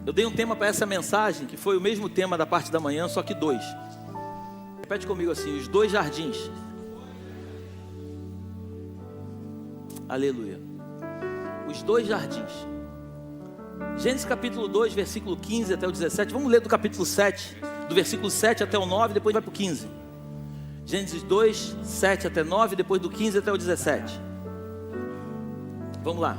Eu dei um tema para essa mensagem, que foi o mesmo tema da parte da manhã, só que 2. Repete comigo assim: os 2 jardins. Aleluia. Os 2 jardins. Gênesis capítulo 2, versículo 15 até o 17. Vamos ler do capítulo 7, do versículo 7 até o 9, depois vai para o 15. Gênesis 2, 7 até 9, depois do 15 até o 17. Vamos lá.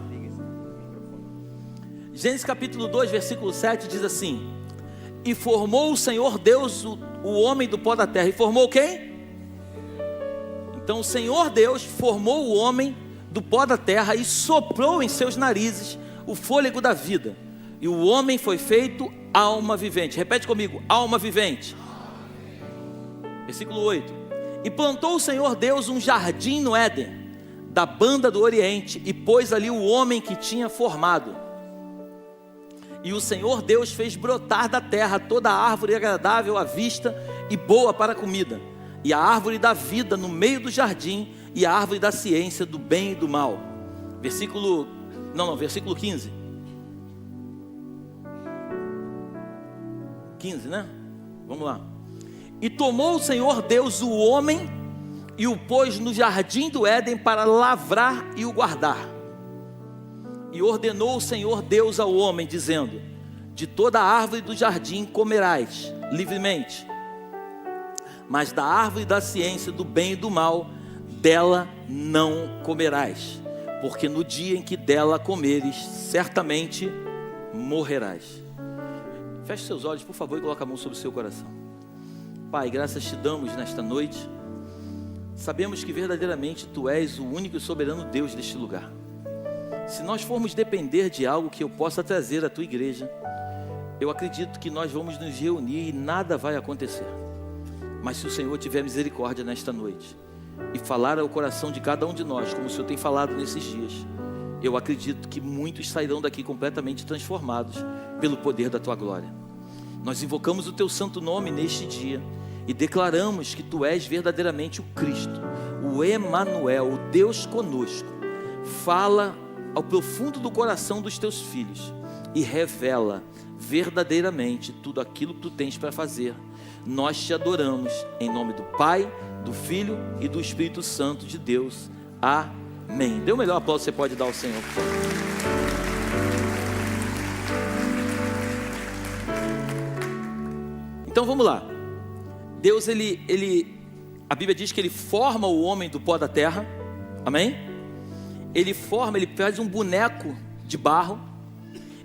Gênesis capítulo 2, versículo 7 diz assim: e formou o Senhor Deus o homem do pó da terra. E formou quem? Então o Senhor Deus formou o homem do pó da terra e soprou em seus narizes o fôlego da vida. E o homem foi feito alma vivente. Repete comigo: alma vivente. Versículo 8: e plantou o Senhor Deus um jardim no Éden, da banda do Oriente, e pôs ali o homem que tinha formado. E o Senhor Deus fez brotar da terra toda a árvore agradável à vista e boa para a comida, e a árvore da vida no meio do jardim, e a árvore da ciência do bem e do mal. Versículo 15. 15, né? Vamos lá. E tomou o Senhor Deus o homem e o pôs no jardim do Éden para lavrar e o guardar. E ordenou o Senhor Deus ao homem, dizendo: de toda a árvore do jardim comerás livremente, mas da árvore da ciência do bem e do mal, dela não comerás, porque no dia em que dela comeres, certamente morrerás. Feche seus olhos, por favor, e coloque a mão sobre o seu coração. Pai, graças te damos nesta noite. Sabemos que verdadeiramente Tu és o único e soberano Deus deste lugar. Se nós formos depender de algo que eu possa trazer à Tua igreja, eu acredito que nós vamos nos reunir e nada vai acontecer. Mas se o Senhor tiver misericórdia nesta noite e falar ao coração de cada um de nós, como o Senhor tem falado nesses dias, eu acredito que muitos sairão daqui completamente transformados pelo poder da Tua glória. Nós invocamos o Teu santo nome neste dia e declaramos que Tu és verdadeiramente o Cristo, o Emanuel, o Deus conosco. Fala ao profundo do coração dos Teus filhos e revela verdadeiramente tudo aquilo que Tu tens para fazer. Nós te adoramos em nome do Pai, do Filho e do Espírito Santo de Deus. Amém. Dê o melhor aplauso que você pode dar ao Senhor, por favor. Então vamos lá. Deus, a Bíblia diz que Ele forma o homem do pó da terra. Amém? Ele faz um boneco de barro.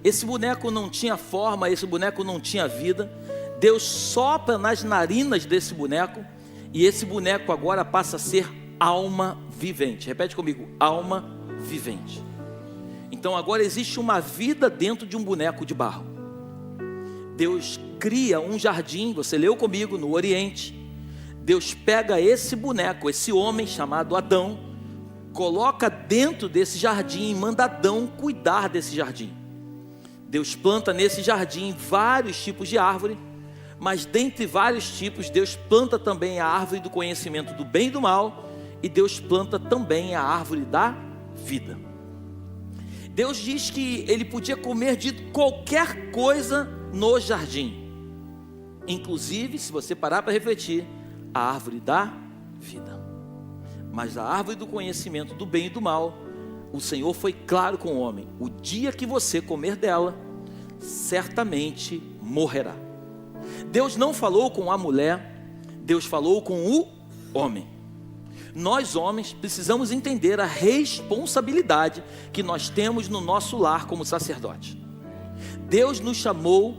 Esse boneco não tinha forma, esse boneco não tinha vida. Deus sopra nas narinas desse boneco, e esse boneco agora passa a ser alma vivente. Repete comigo: alma vivente. Então agora existe uma vida dentro de um boneco de barro. Deus cria um jardim, você leu comigo, no Oriente. Deus pega esse boneco, esse homem chamado Adão, coloca dentro desse jardim e manda Adão cuidar desse jardim. Deus planta nesse jardim vários tipos de árvore, mas dentre vários tipos, Deus planta também a árvore do conhecimento do bem e do mal, e Deus planta também a árvore da vida. Deus diz que ele podia comer de qualquer coisa no jardim, inclusive, se você parar para refletir, a árvore da vida. Mas a árvore do conhecimento do bem e do mal, o Senhor foi claro com o homem: o dia que você comer dela, certamente morrerá. Deus não falou com a mulher, Deus falou com o homem. Nós homens precisamos entender a responsabilidade que nós temos no nosso lar como sacerdote. Deus nos chamou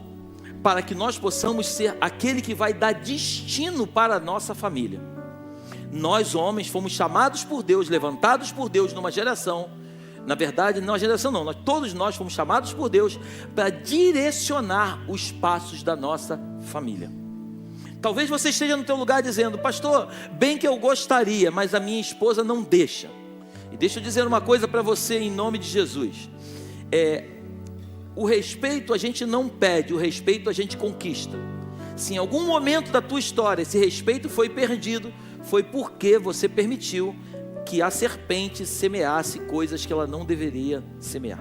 para que nós possamos ser aquele que vai dar destino para a nossa família. Nós homens fomos chamados por Deus, levantados por Deus numa geração. Na verdade, não a geração não, todos nós fomos chamados por Deus para direcionar os passos da nossa família. Talvez você esteja no teu lugar dizendo: pastor, bem que eu gostaria, mas a minha esposa não deixa. E deixa eu dizer uma coisa para você em nome de Jesus. O respeito a gente não pede, o respeito a gente conquista. Se em algum momento da tua história esse respeito foi perdido, foi porque você permitiu que a serpente semeasse coisas que ela não deveria semear.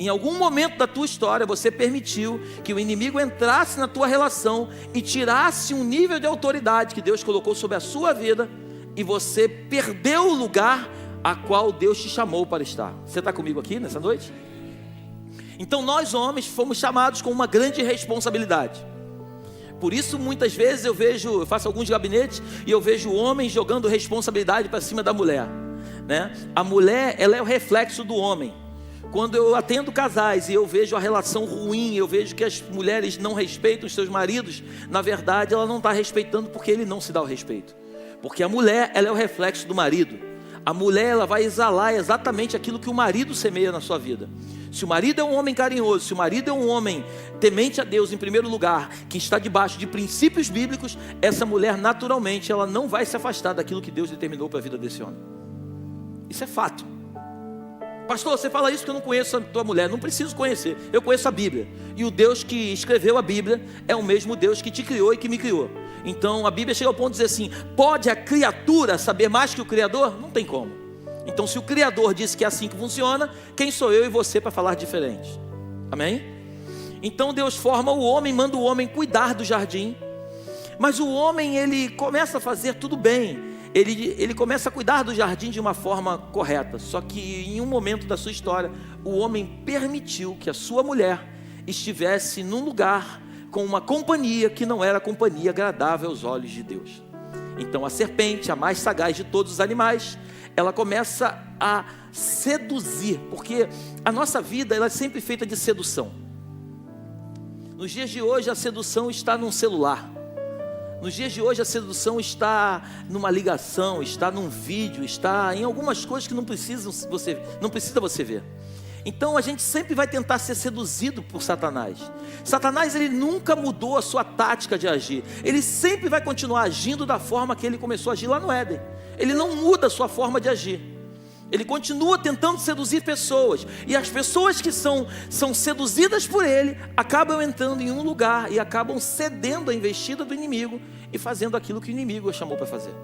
Em algum momento da tua história, você permitiu que o inimigo entrasse na tua relação e tirasse um nível de autoridade que Deus colocou sobre a sua vida, e você perdeu o lugar a qual Deus te chamou para estar. Você está comigo aqui nessa noite? Então nós homens fomos chamados com uma grande responsabilidade. Por isso muitas vezes eu faço alguns gabinetes e eu vejo homens jogando responsabilidade para cima da mulher, né? A mulher, ela é o reflexo do homem. Quando eu atendo casais e eu vejo a relação ruim, eu vejo que as mulheres não respeitam os seus maridos, na verdade ela não está respeitando porque ele não se dá o respeito. Porque a mulher, ela é o reflexo do marido. A mulher, ela vai exalar exatamente aquilo que o marido semeia na sua vida. Se o marido é um homem carinhoso, se o marido é um homem temente a Deus em primeiro lugar, que está debaixo de princípios bíblicos, essa mulher naturalmente ela não vai se afastar daquilo que Deus determinou para a vida desse homem. Isso é fato. Pastor, você fala isso porque eu não conheço a tua mulher. Não preciso conhecer, eu conheço a Bíblia. E o Deus que escreveu a Bíblia é o mesmo Deus que te criou e que me criou. Então a Bíblia chega ao ponto de dizer assim: pode a criatura saber mais que o Criador? Não tem como. Então se o Criador disse que é assim que funciona, quem sou eu e você para falar diferente? Amém? Então Deus forma o homem, manda o homem cuidar do jardim. Mas o homem, ele começa a fazer tudo bem. Ele começa a cuidar do jardim de uma forma correta. Só que em um momento da sua história, o homem permitiu que a sua mulher estivesse num lugar com uma companhia que não era companhia agradável aos olhos de Deus. Então a serpente, a mais sagaz de todos os animais, ela começa a seduzir, porque a nossa vida ela é sempre feita de sedução. Nos dias de hoje a sedução está num celular. Nos dias de hoje a sedução está numa ligação, está num vídeo, está em algumas coisas que não precisa você ver. Então a gente sempre vai tentar ser seduzido por Satanás. Satanás, ele nunca mudou a sua tática de agir. Ele sempre vai continuar agindo da forma que ele começou a agir lá no Éden. Ele não muda a sua forma de agir. Ele continua tentando seduzir pessoas. E as pessoas que são seduzidas por ele acabam entrando em um lugar e acabam cedendo à investida do inimigo e fazendo aquilo que o inimigo o chamou para fazer.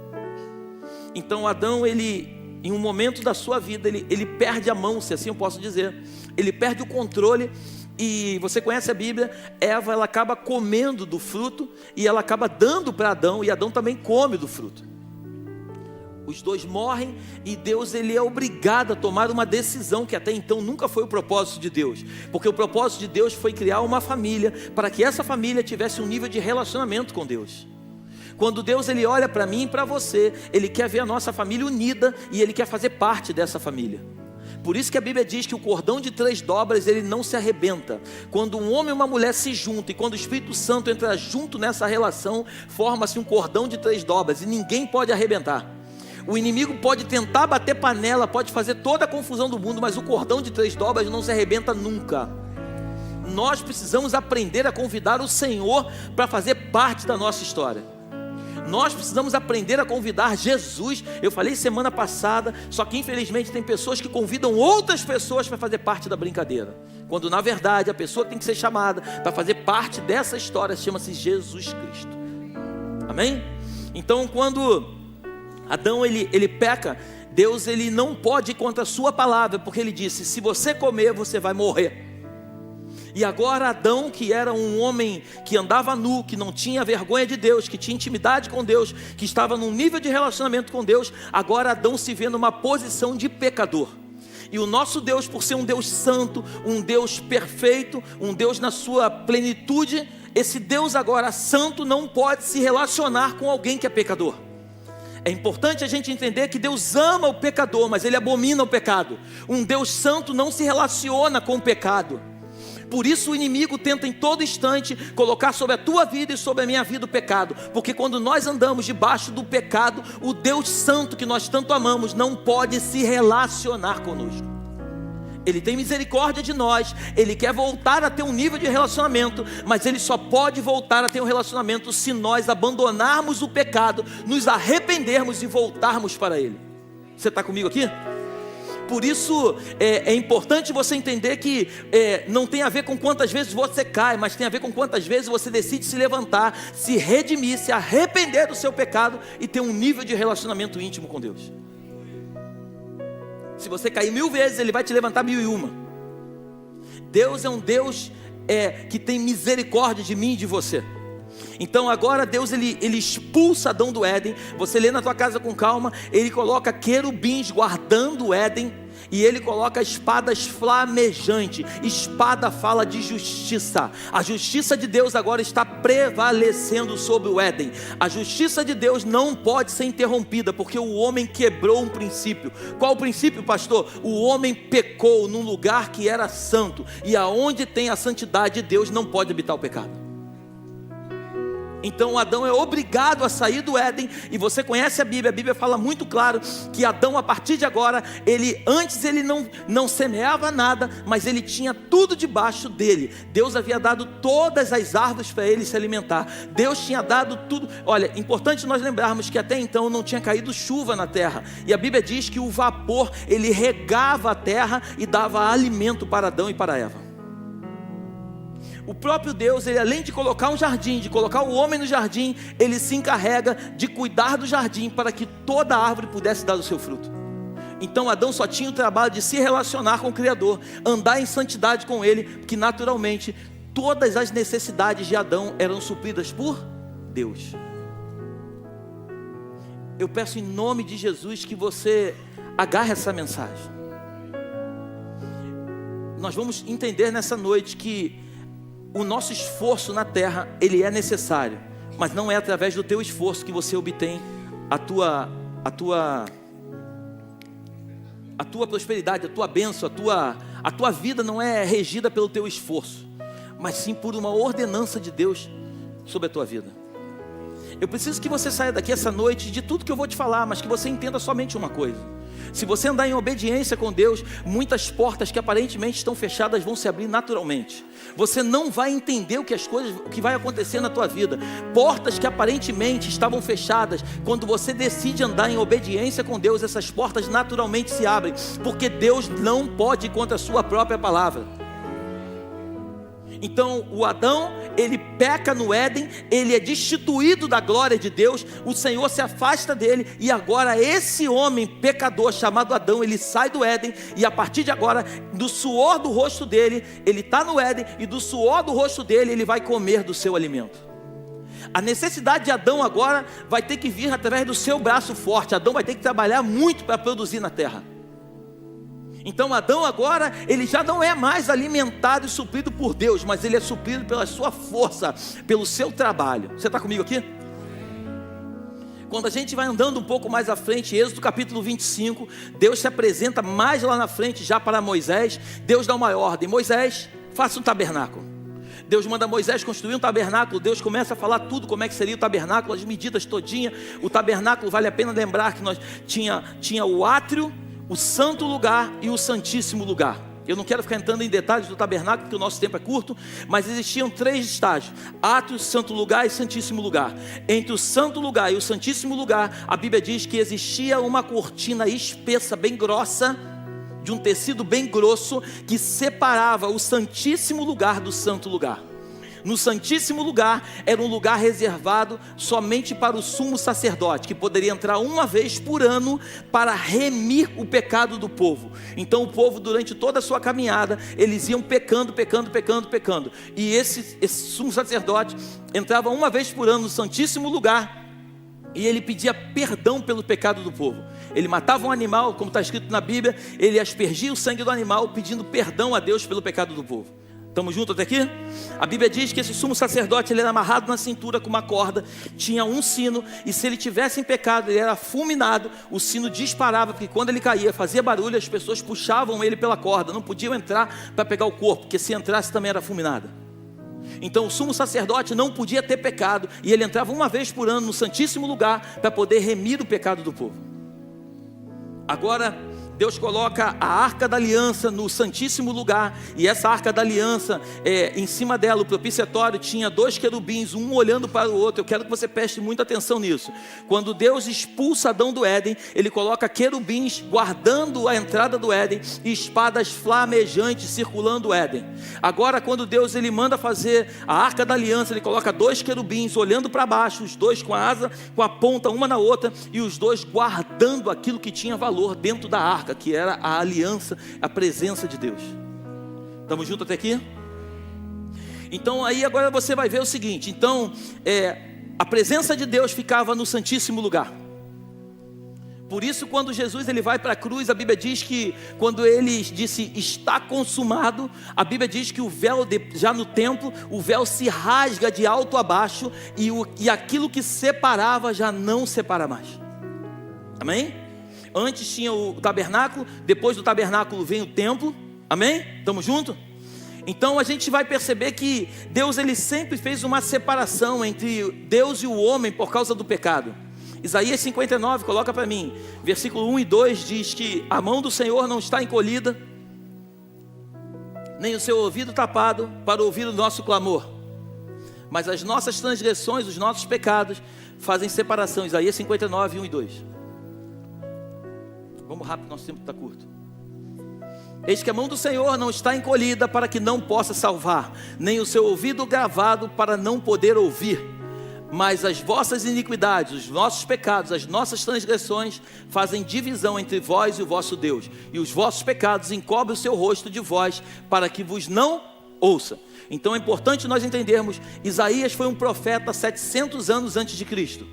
Então Adão, ele, em um momento da sua vida, ele perde a mão, se assim eu posso dizer. Ele perde o controle. E você conhece a Bíblia, Eva, ela acaba comendo do fruto e ela acaba dando para Adão, e Adão também come do fruto. Os dois morrem e Deus, ele é obrigado a tomar uma decisão que até então nunca foi o propósito de Deus. Porque o propósito de Deus foi criar uma família para que essa família tivesse um nível de relacionamento com Deus. Quando Deus, ele olha para mim e para você, ele quer ver a nossa família unida e ele quer fazer parte dessa família. Por isso que a Bíblia diz que o cordão de 3 dobras, ele não se arrebenta. Quando um homem e uma mulher se juntam, e quando o Espírito Santo entra junto nessa relação, forma-se um cordão de 3 dobras e ninguém pode arrebentar. O inimigo pode tentar bater panela, pode fazer toda a confusão do mundo, mas o cordão de 3 dobras não se arrebenta nunca. Nós precisamos aprender a convidar o Senhor para fazer parte da nossa história. Nós precisamos aprender a convidar Jesus. Eu falei semana passada, só que infelizmente tem pessoas que convidam outras pessoas para fazer parte da brincadeira, quando na verdade a pessoa tem que ser chamada para fazer parte dessa história, chama-se Jesus Cristo. Amém? Então quando Adão ele peca, Deus, ele não pode ir contra a sua palavra, porque ele disse: se você comer, você vai morrer. E agora Adão, que era um homem que andava nu, que não tinha vergonha de Deus, que tinha intimidade com Deus, que estava num nível de relacionamento com Deus, agora Adão se vê numa posição de pecador. E o nosso Deus, por ser um Deus santo, um Deus perfeito, um Deus na sua plenitude, esse Deus agora santo não pode se relacionar com alguém que é pecador. É importante a gente entender que Deus ama o pecador, mas Ele abomina o pecado. Um Deus santo não se relaciona com o pecado. Por isso o inimigo tenta em todo instante colocar sobre a tua vida e sobre a minha vida o pecado. Porque quando nós andamos debaixo do pecado, o Deus santo que nós tanto amamos não pode se relacionar conosco. Ele tem misericórdia de nós, Ele quer voltar a ter um nível de relacionamento, mas Ele só pode voltar a ter um relacionamento se nós abandonarmos o pecado, nos arrependermos e voltarmos para Ele. Você está comigo aqui? Por isso é importante você entender que não tem a ver com quantas vezes você cai, mas tem a ver com quantas vezes você decide se levantar, se redimir, se arrepender do seu pecado e ter um nível de relacionamento íntimo com Deus. Se você cair 1000 vezes, Ele vai te levantar 1001. Deus é um Deus que tem misericórdia de mim e de você. Então agora Deus ele expulsa Adão do Éden. Você lê na tua casa com calma. Ele coloca querubins guardando o Éden, e ele coloca espadas flamejantes. Espada fala de justiça. A justiça de Deus agora está prevalecendo sobre o Éden. A justiça de Deus não pode ser interrompida, porque o homem quebrou um princípio. Qual o princípio, pastor? O homem pecou num lugar que era santo, e aonde tem a santidade de Deus não pode habitar o pecado. Então Adão é obrigado a sair do Éden. E você conhece a Bíblia fala muito claro que Adão, a partir de agora, antes ele não semeava nada, mas ele tinha tudo debaixo dele. Deus havia dado todas as árvores para ele se alimentar. Deus tinha dado tudo. Olha, importante nós lembrarmos que até então não tinha caído chuva na terra, e a Bíblia diz que o vapor, ele regava a terra e dava alimento para Adão e para Eva. O próprio Deus, ele além de colocar um jardim, de colocar o homem no jardim, ele se encarrega de cuidar do jardim para que toda árvore pudesse dar o seu fruto. Então Adão só tinha o trabalho de se relacionar com o Criador, andar em santidade com ele, porque naturalmente todas as necessidades de Adão eram supridas por Deus. Eu peço em nome de Jesus que você agarre essa mensagem. Nós vamos entender nessa noite que o nosso esforço na terra, ele é necessário, mas não é através do teu esforço que você obtém a tua prosperidade, a tua bênção, a tua vida não é regida pelo teu esforço, mas sim por uma ordenança de Deus sobre a tua vida. Eu preciso que você saia daqui essa noite de tudo que eu vou te falar, mas que você entenda somente uma coisa. Se você andar em obediência com Deus, muitas portas que aparentemente estão fechadas vão se abrir naturalmente. Você não vai entender o que vai acontecer na tua vida. Portas que aparentemente estavam fechadas, quando você decide andar em obediência com Deus, essas portas naturalmente se abrem, porque Deus não pode ir contra a sua própria palavra. Então o Adão, ele peca no Éden, ele é destituído da glória de Deus, o Senhor se afasta dele, e agora esse homem pecador chamado Adão, ele sai do Éden, e a partir de agora, do suor do rosto dele, ele está no Éden, e do suor do rosto dele, ele vai comer do seu alimento. A necessidade de Adão agora vai ter que vir através do seu braço forte. Adão vai ter que trabalhar muito para produzir na terra. Então Adão agora, ele já não é mais alimentado e suprido por Deus, mas ele é suprido pela sua força, pelo seu trabalho. Você está comigo aqui? Quando a gente vai andando um pouco mais à frente, Êxodo capítulo 25, Deus se apresenta mais lá na frente já para Moisés. Deus dá uma ordem: Moisés, faça um tabernáculo. Deus manda Moisés construir um tabernáculo. Deus começa a falar tudo como é que seria o tabernáculo, as medidas todinha. O tabernáculo, vale a pena lembrar que nós tinha o átrio, o santo lugar e o santíssimo lugar. Eu não quero ficar entrando em detalhes do tabernáculo, porque o nosso tempo é curto, mas existiam 3 estágios: átrio, santo lugar e santíssimo lugar. Entre o santo lugar e o santíssimo lugar, a Bíblia diz que existia uma cortina espessa, bem grossa, de um tecido bem grosso, que separava o santíssimo lugar do santo lugar. No santíssimo lugar, era um lugar reservado somente para o sumo sacerdote, que poderia entrar uma vez por ano para remir o pecado do povo. Então o povo, durante toda a sua caminhada, eles iam pecando. E esse sumo sacerdote entrava uma vez por ano no santíssimo lugar, e ele pedia perdão pelo pecado do povo. Ele matava um animal, como está escrito na Bíblia, ele aspergia o sangue do animal, pedindo perdão a Deus pelo pecado do povo. Estamos juntos até aqui? A Bíblia diz que esse sumo sacerdote, ele era amarrado na cintura com uma corda, tinha um sino, e se ele tivesse em pecado, ele era fulminado, o sino disparava, porque quando ele caía, fazia barulho, as pessoas puxavam ele pela corda, não podiam entrar para pegar o corpo, porque se entrasse também era fulminado. Então o sumo sacerdote não podia ter pecado, e ele entrava uma vez por ano no santíssimo lugar, para poder remir o pecado do povo. Agora Deus coloca a arca da aliança no santíssimo lugar, e essa arca da aliança, em cima dela, o propiciatório tinha 2 querubins, um olhando para o outro. Eu quero que você preste muita atenção nisso. Quando Deus expulsa Adão do Éden, ele coloca querubins guardando a entrada do Éden, e espadas flamejantes circulando o Éden. Agora, quando Deus ele manda fazer a arca da aliança, ele coloca 2 querubins olhando para baixo, os 2 com a asa, com a ponta uma na outra, e os 2 guardando aquilo que tinha valor dentro da arca, que era a aliança, a presença de Deus. Estamos juntos até aqui? Então aí agora você vai ver o seguinte. Então a presença de Deus ficava no Santíssimo Lugar. Por isso, quando Jesus ele vai para a cruz, a Bíblia diz que quando ele disse está consumado, a Bíblia diz que o véu, já no templo, o véu se rasga de alto a baixo, e aquilo que separava já não separa mais. Amém? Antes tinha o tabernáculo, depois do tabernáculo vem o templo. Amém? Estamos juntos? Então a gente vai perceber que Deus ele sempre fez uma separação entre Deus e o homem por causa do pecado. Isaías 59, coloca para mim, versículo 1 e 2 diz que a mão do Senhor não está encolhida, nem o seu ouvido tapado para ouvir o nosso clamor, mas as nossas transgressões, os nossos pecados fazem separação. Isaías 59, 1 e 2. Vamos rápido, nosso tempo está curto. Eis que a mão do Senhor não está encolhida para que não possa salvar, nem o seu ouvido gravado para não poder ouvir. Mas as vossas iniquidades, os nossos pecados, as nossas transgressões fazem divisão entre vós e o vosso Deus, e os vossos pecados encobrem o seu rosto de vós, para que vos não ouça. Então é importante nós entendermos, Isaías foi um profeta 700 anos antes de Cristo.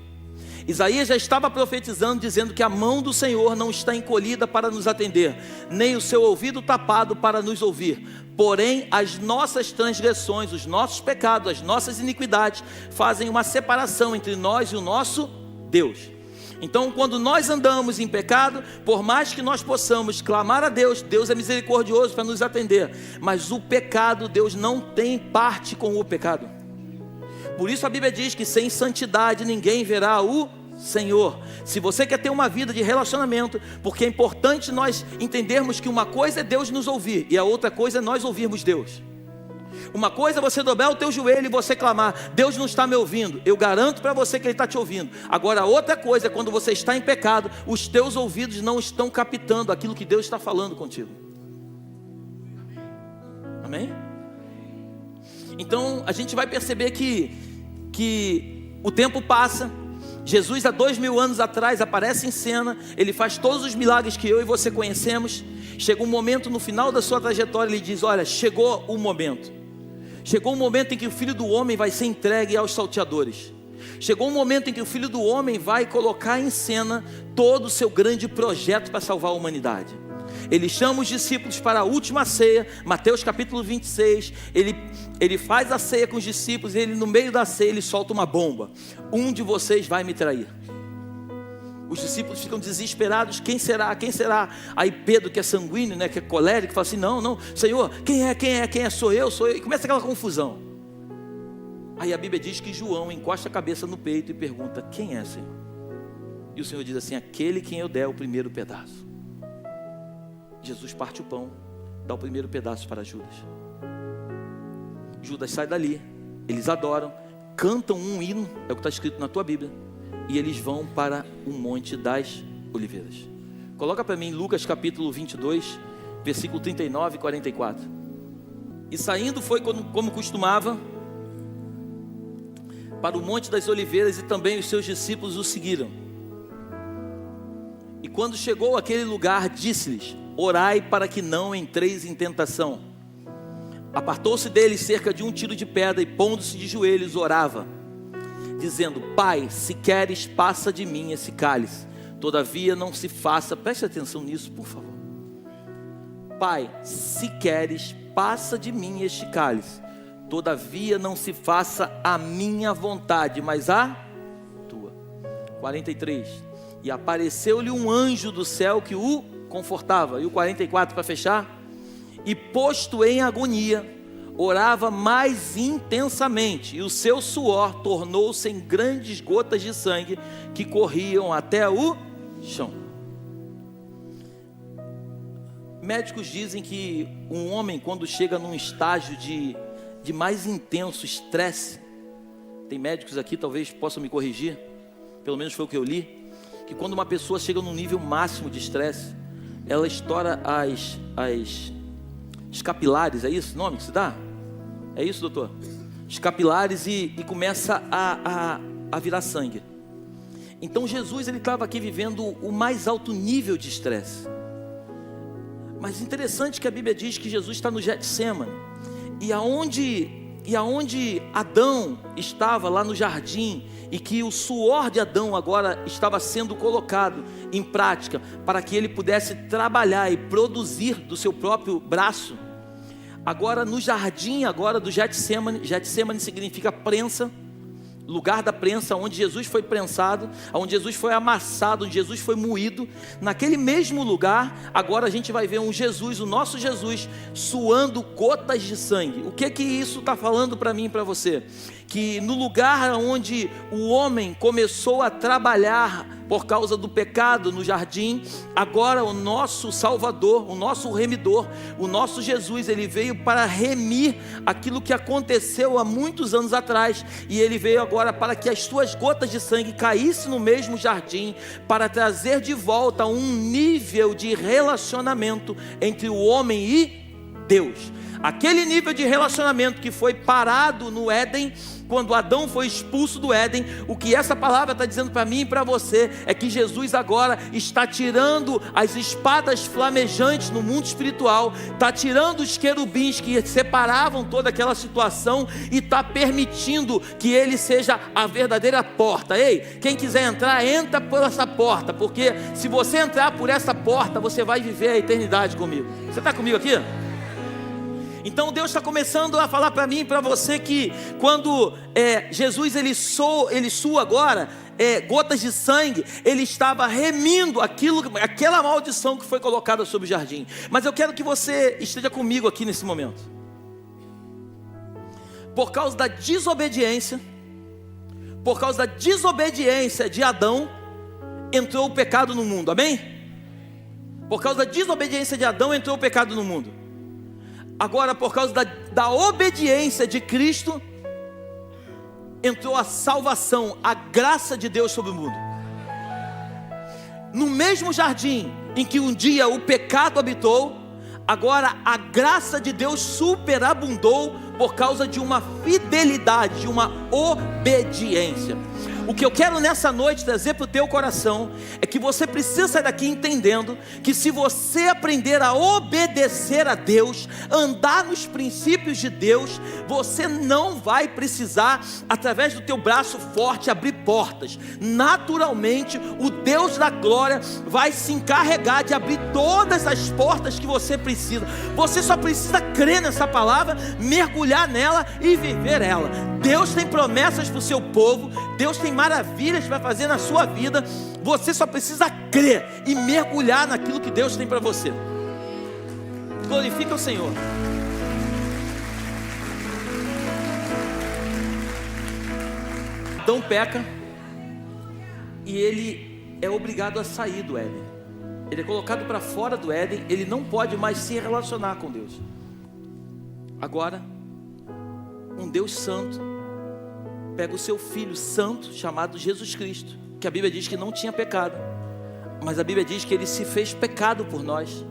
Isaías já estava profetizando, dizendo que a mão do Senhor não está encolhida para nos atender, nem o seu ouvido tapado para nos ouvir. Porém, as nossas transgressões, os nossos pecados, as nossas iniquidades fazem uma separação entre nós e o nosso Deus. Então, quando nós andamos em pecado, por mais que nós possamos clamar a Deus, Deus é misericordioso para nos atender, mas o pecado, Deus não tem parte com o pecado. Por isso a Bíblia diz que sem santidade ninguém verá o Senhor. Se você quer ter uma vida de relacionamento, porque é importante nós entendermos que uma coisa é Deus nos ouvir e a outra coisa é nós ouvirmos Deus. Uma coisa é você dobrar o teu joelho e você clamar, Deus não está me ouvindo. Eu garanto para você que Ele está te ouvindo. Agora a outra coisa é quando você está em pecado, os teus ouvidos não estão captando aquilo que Deus está falando contigo. Amém? Então a gente vai perceber que o tempo passa. Jesus há 2000 anos atrás aparece em cena. Ele faz todos os milagres que eu e você conhecemos. Chega um momento no final da sua trajetória, ele diz, olha, chegou o momento. Chegou um momento em que o Filho do Homem vai ser entregue aos salteadores. Chegou um momento em que o Filho do Homem vai colocar em cena todo o seu grande projeto para salvar a humanidade. Ele chama os discípulos para a última ceia, Mateus capítulo 26, ele faz a ceia com os discípulos, e ele no meio da ceia, ele solta uma bomba, um de vocês vai me trair. Os discípulos ficam desesperados, quem será, quem será? Aí Pedro, que é sanguíneo, que é colérico, fala assim, não, Senhor, quem é, sou eu, e começa aquela confusão. Aí a Bíblia diz que João encosta a cabeça no peito e pergunta, quem é, Senhor? E o Senhor diz assim, aquele quem eu der o primeiro pedaço. Jesus parte o pão, dá o primeiro pedaço para Judas. Judas sai dali, eles adoram, cantam um hino, é o que está escrito na tua Bíblia, e eles vão para o Monte das Oliveiras. Coloca para mim Lucas capítulo 22, versículo 39 e 44. E saindo foi como costumava para o Monte das Oliveiras, e também os seus discípulos o seguiram. E quando chegou àquele lugar, disse-lhes, orai para que não entreis em tentação. Apartou-se deles cerca de 1 tiro de pedra, e pondo-se de joelhos orava, dizendo, Pai, se queres, passa de mim esse cálice, todavia não se faça, preste atenção nisso por favor. Pai, se queres, passa de mim este cálice, todavia não se faça a minha vontade, mas a tua. 43. E apareceu-lhe um anjo do céu que o confortava. E o 44 para fechar. E posto em agonia, orava mais intensamente, e o seu suor tornou-se em grandes gotas de sangue que corriam até o chão. Médicos dizem que um homem, quando chega num estágio de mais intenso estresse, tem médicos aqui, talvez possam me corrigir, pelo menos foi o que eu li, que quando uma pessoa chega num nível máximo de estresse, ela estoura os capilares, é isso o nome que se dá? É isso, doutor? Os capilares e começa a virar sangue. Então Jesus, ele estava aqui vivendo o mais alto nível de estresse. Mas interessante que a Bíblia diz que Jesus está no Getsemane. E aonde Adão estava lá no jardim, e que o suor de Adão agora estava sendo colocado em prática, para que ele pudesse trabalhar e produzir do seu próprio braço. Agora no jardim agora do Getsemane, Getsemane significa prensa, lugar da prensa, onde Jesus foi prensado, onde Jesus foi amassado, onde Jesus foi moído. Naquele mesmo lugar, agora a gente vai ver um Jesus, o nosso Jesus, suando gotas de sangue. O que isso está falando para mim e para você? Que no lugar onde o homem começou a trabalhar por causa do pecado no jardim, agora o nosso Salvador, o nosso remidor, o nosso Jesus, ele veio para remir aquilo que aconteceu há muitos anos atrás, e ele veio agora para que as suas gotas de sangue caíssem no mesmo jardim, para trazer de volta um nível de relacionamento entre o homem e Deus. Aquele nível de relacionamento que foi parado no Éden, quando Adão foi expulso do Éden. O que essa palavra está dizendo para mim e para você é que Jesus agora está tirando as espadas flamejantes no mundo espiritual, está tirando os querubins que separavam toda aquela situação, e está permitindo que ele seja a verdadeira porta. Ei, quem quiser entrar, entra por essa porta, porque se você entrar por essa porta, você vai viver a eternidade comigo. Você está comigo aqui? Então Deus está começando a falar para mim e para você que quando Jesus ele sua agora gotas de sangue, ele estava remindo aquela maldição que foi colocada sobre o jardim. Mas eu quero que você esteja comigo aqui nesse momento. Por causa da desobediência de Adão, entrou o pecado no mundo, amém? Por causa da desobediência de Adão, entrou o pecado no mundo. Agora, por causa da obediência de Cristo, entrou a salvação, a graça de Deus sobre o mundo. No mesmo jardim em que um dia o pecado habitou, agora a graça de Deus superabundou por causa de uma fidelidade, de uma obediência. O que eu quero nessa noite trazer para o teu coração é que você precisa sair daqui entendendo que se você aprender a obedecer a Deus, andar nos princípios de Deus, você não vai precisar, através do teu braço forte, abrir portas. Naturalmente, o Deus da glória vai se encarregar de abrir todas as portas que você precisa. Você só precisa crer nessa palavra, mergulhar nela e viver ela. Deus tem promessas para o seu povo, Deus tem maravilhas para fazer na sua vida. Você só precisa crer e mergulhar naquilo que Deus tem para você. Glorifica o Senhor. Adão peca e ele é obrigado a sair do Éden. Ele é colocado para fora do Éden. Ele não pode mais se relacionar com Deus. Agora, um Deus santo pega o seu Filho santo, chamado Jesus Cristo, que a Bíblia diz que não tinha pecado, mas a Bíblia diz que ele se fez pecado por nós.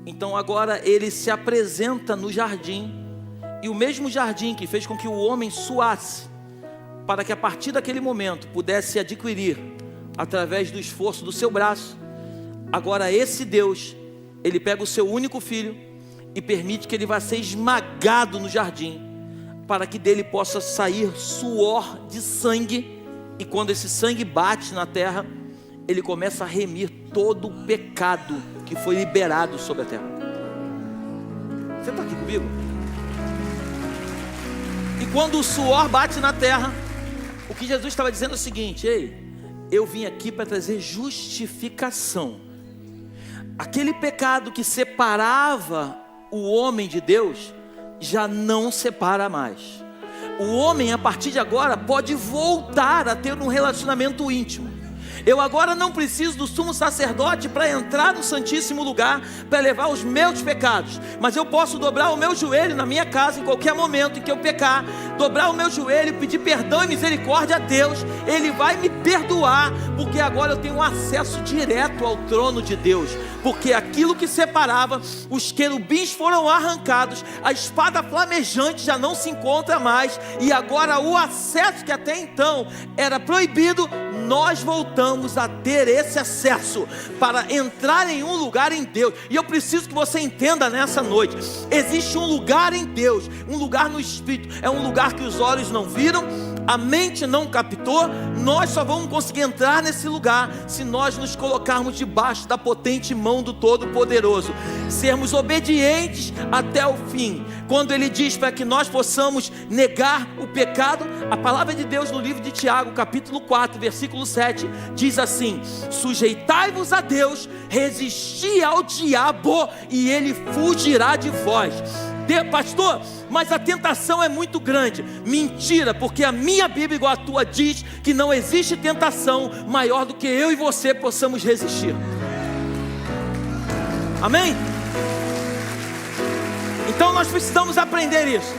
Então agora ele se apresenta no jardim, e o mesmo jardim que fez com que o homem suasse, para que a partir daquele momento pudesse adquirir, através do esforço do seu braço, agora esse Deus, ele pega o seu único filho e permite que ele vá ser esmagado no jardim, para que dele possa sair suor de sangue, e quando esse sangue bate na terra, ele começa a remir todo o pecado que foi liberado sobre a terra. Você está aqui comigo? E quando o suor bate na terra, o que Jesus estava dizendo é o seguinte: ei, eu vim aqui para trazer justificação. Aquele pecado que separava o homem de Deus, já não separa mais. O homem, a partir de agora, pode voltar a ter um relacionamento íntimo. Eu agora não preciso do sumo sacerdote para entrar no santíssimo lugar, para levar os meus pecados, mas eu posso dobrar o meu joelho na minha casa em qualquer momento em que eu pecar, dobrar o meu joelho, pedir perdão e misericórdia a Deus. Ele vai me perdoar, porque agora eu tenho acesso direto ao trono de Deus, porque aquilo que separava, os querubins foram arrancados, a espada flamejante já não se encontra mais, e agora o acesso que até então era proibido, nós voltamos a ter esse acesso para entrar em um lugar em Deus. E eu preciso que você entenda nessa noite: existe um lugar em Deus, um lugar no Espírito. É um lugar que os olhos não viram, a mente não captou. Nós só vamos conseguir entrar nesse lugar se nós nos colocarmos debaixo da potente mão do Todo-Poderoso, sermos obedientes até o fim. Quando Ele diz para que nós possamos negar o pecado, a palavra de Deus no livro de Tiago, capítulo 4, versículo 7, diz assim: sujeitai-vos a Deus, resisti ao diabo e ele fugirá de vós. Pastor, mas a tentação é muito grande. Mentira, porque a minha Bíblia, igual a tua, diz que não existe tentação maior do que eu e você possamos resistir. Amém? Então nós precisamos aprender isso.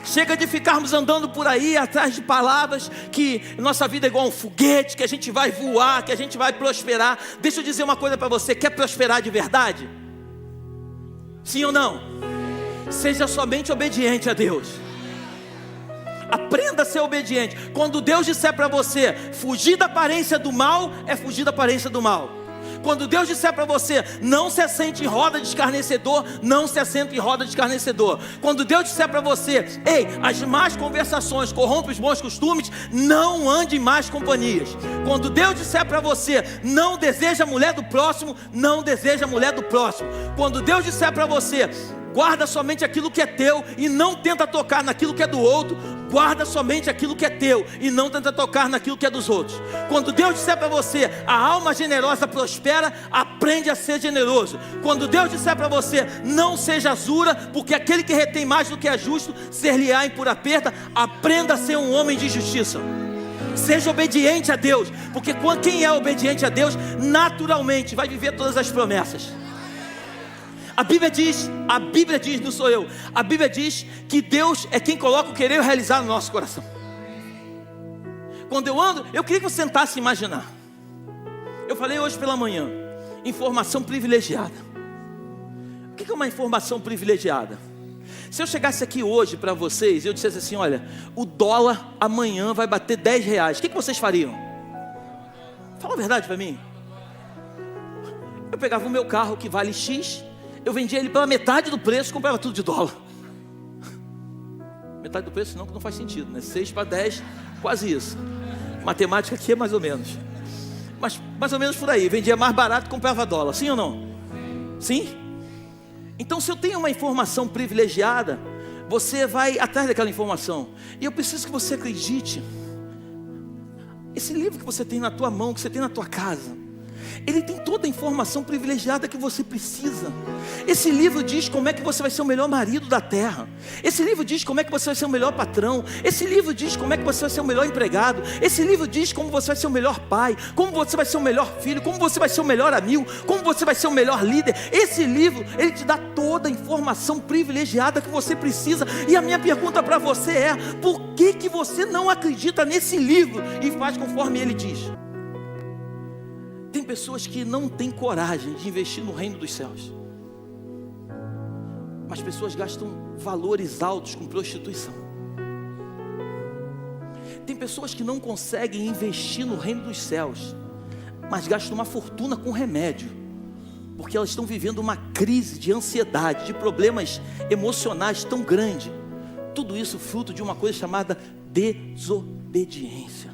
Chega de ficarmos andando por aí atrás de palavras que nossa vida é igual um foguete, que a gente vai voar, que a gente vai prosperar. Deixa eu dizer uma coisa para você: quer prosperar de verdade? Sim ou não? Seja somente obediente a Deus. Aprenda a ser obediente. Quando Deus disser para você fugir da aparência do mal, é fugir da aparência do mal. Quando Deus disser para você não se assente em roda de escarnecedor, não se assente em roda de escarnecedor. Quando Deus disser para você: ei, as más conversações corrompem os bons costumes, não ande em más companhias. Quando Deus disser para você não deseja a mulher do próximo, não deseja a mulher do próximo. Quando Deus disser para você guarda somente aquilo que é teu e não tenta tocar naquilo que é do outro, guarda somente aquilo que é teu e não tenta tocar naquilo que é dos outros. Quando Deus disser para você a alma generosa prospera, aprende a ser generoso. Quando Deus disser para você não seja azura, porque aquele que retém mais do que é justo ser-lhe-á em pura perda, aprenda a ser um homem de justiça. Seja obediente a Deus, porque quem é obediente a Deus naturalmente vai viver todas as promessas. A Bíblia diz, não sou eu, a Bíblia diz que Deus é quem coloca o querer realizar no nosso coração. Quando eu ando, eu queria que você tentasse imaginar. Eu falei hoje pela manhã, informação privilegiada. O que é uma informação privilegiada? Se eu chegasse aqui hoje para vocês e eu dissesse assim: olha, o dólar amanhã vai bater R$10, o que vocês fariam? Fala a verdade para mim. Eu pegava o meu carro que vale X, eu vendia ele pela metade do preço e comprava tudo de dólar. Metade do preço não, que não faz sentido, né? 6 para 10, quase isso. Matemática aqui é mais ou menos. Mas mais ou menos por aí. Vendia mais barato e comprava dólar, sim ou não? Sim? Então se eu tenho uma informação privilegiada, você vai atrás daquela informação. E eu preciso que você acredite. Esse livro que você tem na tua mão, que você tem na tua casa, ele tem toda a informação privilegiada que você precisa. Esse livro diz como é que você vai ser o melhor marido da terra. Esse livro diz como é que você vai ser o melhor patrão. Esse livro diz como é que você vai ser o melhor empregado. Esse livro diz como você vai ser o melhor pai, como você vai ser o melhor filho, como você vai ser o melhor amigo, como você vai ser o melhor líder. Esse livro, ele te dá toda a informação privilegiada que você precisa. E a minha pergunta para você é: por que você não acredita nesse livro e faz conforme ele diz? Tem pessoas que não têm coragem de investir no reino dos céus, mas pessoas gastam valores altos com prostituição. Tem pessoas que não conseguem investir no reino dos céus, mas gastam uma fortuna com remédio, porque elas estão vivendo uma crise de ansiedade, de problemas emocionais tão grande. Tudo isso fruto de uma coisa chamada desobediência.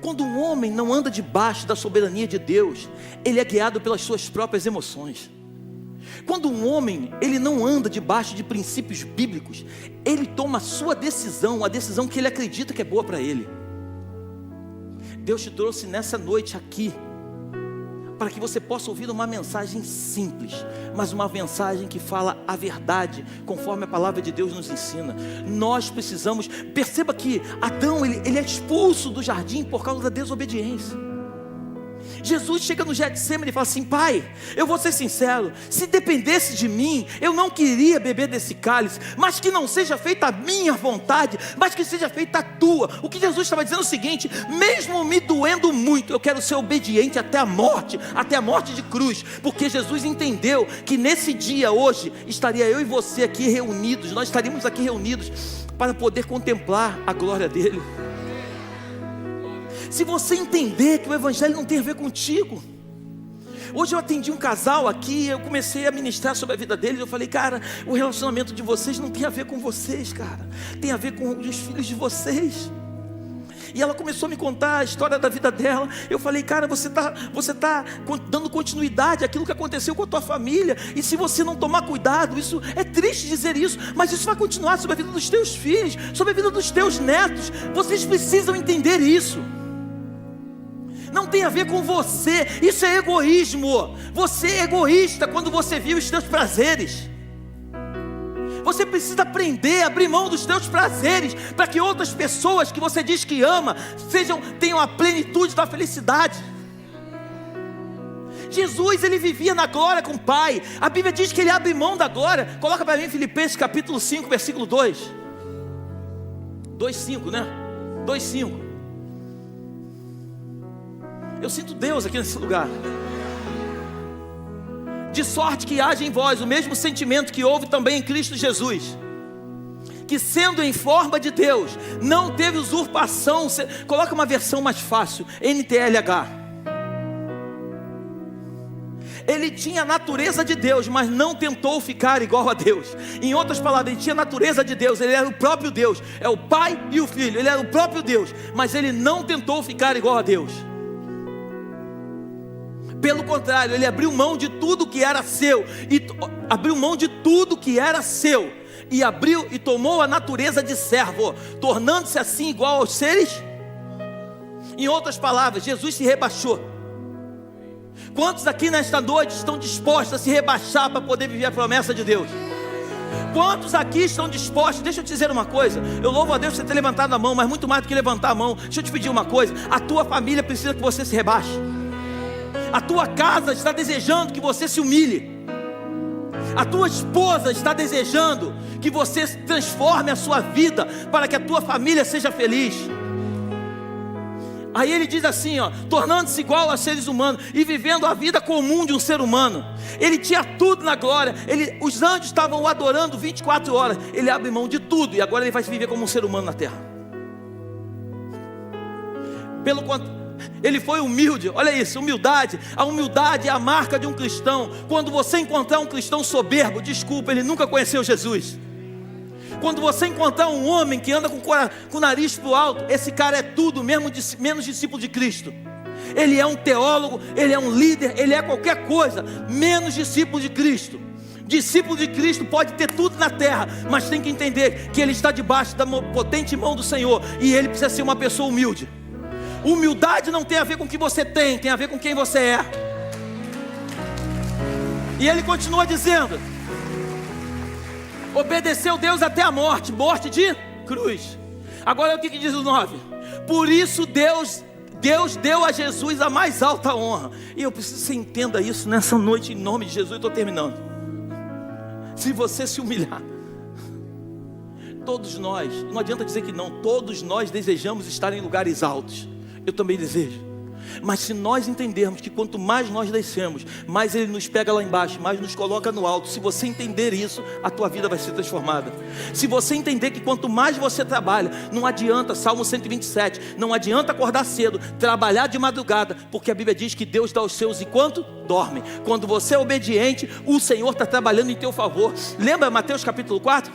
Quando um homem não anda debaixo da soberania de Deus, ele é guiado pelas suas próprias emoções. Quando um homem, ele não anda debaixo de princípios bíblicos, ele toma a sua decisão, a decisão que ele acredita que é boa para ele. Deus te trouxe nessa noite aqui, para que você possa ouvir uma mensagem simples, mas uma mensagem que fala a verdade, conforme a palavra de Deus nos ensina. Nós precisamos, perceba que Adão, ele é expulso do jardim por causa da desobediência. Jesus chega no Getsemane e fala assim: pai, eu vou ser sincero, se dependesse de mim, eu não queria beber desse cálice, mas que não seja feita a minha vontade, mas que seja feita a tua. O que Jesus estava dizendo é o seguinte: mesmo me doendo muito, eu quero ser obediente até a morte de cruz, porque Jesus entendeu que nesse dia hoje, estaria eu e você aqui reunidos, nós estaríamos aqui reunidos para poder contemplar a glória dele. Se você entender que o evangelho não tem a ver contigo. Hoje eu atendi um casal aqui, eu comecei a ministrar sobre a vida deles. Eu falei, cara, o relacionamento de vocês não tem a ver com vocês, cara, tem a ver com os filhos de vocês. E ela começou a me contar a história da vida dela. Eu falei, cara, você tá dando continuidade àquilo que aconteceu com a tua família. E se você não tomar cuidado, isso é triste dizer isso, mas isso vai continuar sobre a vida dos teus filhos, sobre a vida dos teus netos. Vocês precisam entender isso. Não tem a ver com você, isso é egoísmo. Você é egoísta quando você vive os teus prazeres. Você precisa aprender a abrir mão dos teus prazeres, para que outras pessoas que você diz que ama tenham a plenitude da felicidade. Jesus, ele vivia na glória com o Pai. A Bíblia diz que ele abre mão da glória. Coloca para mim Filipenses capítulo 5, versículo 2. 2,5, né? 2,5. Eu sinto Deus aqui nesse lugar. De sorte que haja em vós o mesmo sentimento que houve também em Cristo Jesus, que sendo em forma de Deus, não teve usurpação. Coloca uma versão mais fácil, NTLH. Ele tinha a natureza de Deus, mas não tentou ficar igual a Deus. Em outras palavras, ele tinha a natureza de Deus, ele era o próprio Deus. É o Pai e o Filho, ele era o próprio Deus, mas ele não tentou ficar igual a Deus. Pelo contrário, ele abriu mão de tudo que era seu, e tomou a natureza de servo, tornando-se assim igual aos seres. Em outras palavras, Jesus se rebaixou. Quantos aqui nesta noite estão dispostos a se rebaixar para poder viver a promessa de Deus? Quantos aqui estão dispostos? Deixa eu te dizer uma coisa. Eu louvo a Deus por você ter levantado a mão, mas muito mais do que levantar a mão, deixa eu te pedir uma coisa. A tua família precisa que você se rebaixe. A tua casa está desejando que você se humilhe. A tua esposa está desejando que você transforme a sua vida para que a tua família seja feliz. Aí ele diz assim, tornando-se igual aos seres humanos e vivendo a vida comum de um ser humano. Ele tinha tudo na glória. Os anjos estavam o adorando 24 horas. Ele abre mão de tudo e agora ele vai viver como um ser humano na terra. Pelo contrário, ele foi humilde. Olha isso, humildade. A humildade é a marca de um cristão. Quando você encontrar um cristão soberbo, desculpa, ele nunca conheceu Jesus. Quando você encontrar um homem que anda com o nariz para o alto, esse cara é tudo, menos discípulo de Cristo. Ele é um teólogo, ele é um líder, ele é qualquer coisa, menos discípulo de Cristo. Discípulo de Cristo pode ter tudo na terra, mas tem que entender que ele está debaixo da potente mão do Senhor, e ele precisa ser uma pessoa humilde. Humildade não tem a ver com o que você tem a ver com quem você é. E ele continua dizendo: obedeceu Deus até a morte de cruz. Agora o que diz o 9? Por isso Deus deu a Jesus a mais alta honra. E eu preciso que você entenda isso nessa noite, em nome de Jesus. Eu estou terminando. Se você se humilhar, todos nós, não adianta dizer que não, todos nós desejamos estar em lugares altos. Eu também desejo. Mas se nós entendermos que quanto mais nós descemos, mais Ele nos pega lá embaixo, mais nos coloca no alto. Se você entender isso, a tua vida vai ser transformada. Se você entender que quanto mais você trabalha, não adianta, Salmo 127, não adianta acordar cedo, trabalhar de madrugada, porque a Bíblia diz que Deus dá aos seus enquanto dorme. Quando você é obediente, o Senhor está trabalhando em teu favor. Lembra Mateus capítulo 4?